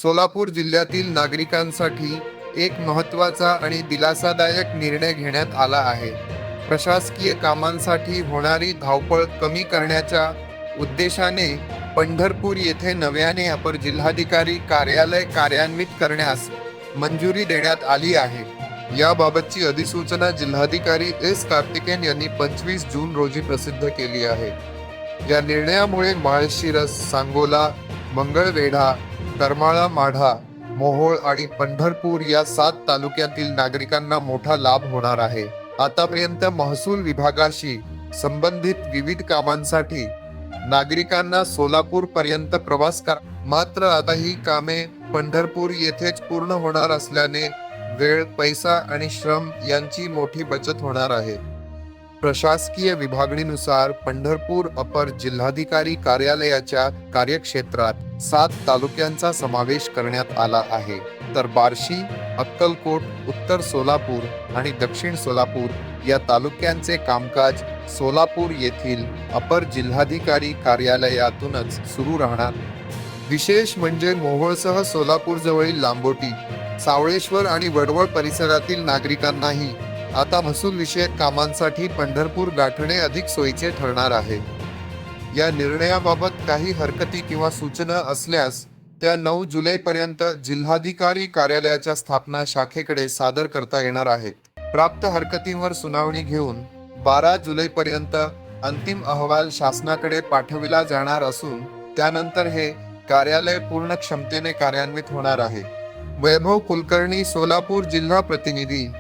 सोलापूर जिल्ह्यातील नागरिकांसाठी एक महत्त्वाचा आणि दिलासादायक निर्णय घेण्यात आला आहे. प्रशासकीय कामांसाठी होणारी धावपळ कमी करण्याच्या उद्देशाने पंढरपूर येथे नव्याने अपर जिल्हाधिकारी कार्यालय कार्यान्वित करण्यास मंजुरी देण्यात आली आहे. याबाबतची अधिसूचना जिल्हाधिकारी एस कार्तिकेन यांनी 25 जून रोजी प्रसिद्ध केली आहे. या निर्णयामुळे माळशिरस, सांगोला, मंगळवेढा, करमाळा, माढा, मोहोळ आणि पंढरपूर या 7 तालुक्यातील नागरिकांना मोठा लाभ होणार आहे. आतापर्यंत महसूल विभागाशी संबंधित विविध कामांसाठी नागरिकांना सोलापूर पर्यंत प्रवास करा, मात्र आता ही कामे पंढरपूर येथेच पूर्ण होणार असल्याने वेळ, पैसा आणि श्रम यांची मोठी बचत होणार आहे. प्रशासकीय विभागणीनुसार पंढरपूर अपर जिल्हाधिकारी कार्यालयाच्या कार्यक्षेत्रात 7 तालुक्यांचा समावेश करण्यात आला आहे, तर बार्शी, अक्कलकोट, उत्तर सोलापूर आणि दक्षिण सोलापूर या तालुक्यांचे कामकाज सोलापूर येथील अपर जिल्हाधिकारी कार्यालयातूनच सुरू राहणार. विशेष म्हणजे मोहोळसह सोलापूर जवळील लांबोटी, सावळेश्वर आणि वडवळ परिसरातील नागरिकांनाही आता महसूल विषयक कामांसाठी पंढरपूर गाठणे अधिक सोयीचे ठरणार आहे. या निर्णयाबाबत काही हरकती किंवा सूचना असल्यास त्या 9 जुलैपर्यंत जिल्हाधिकारी कार्यालयाच्या स्थापना शाखेकडे सादर करता येणार आहेत. प्राप्त हरकतींवर सुनावणी घेऊन 12 जुलैपर्यंत अंतिम अहवाल शासनाकडे पाठविला जाणार असून त्यानंतर हे कार्यालय पूर्ण क्षमतेने कार्यान्वित होणार आहे. वैभव कुलकर्णी, सोलापूर जिल्हा प्रतिनिधी.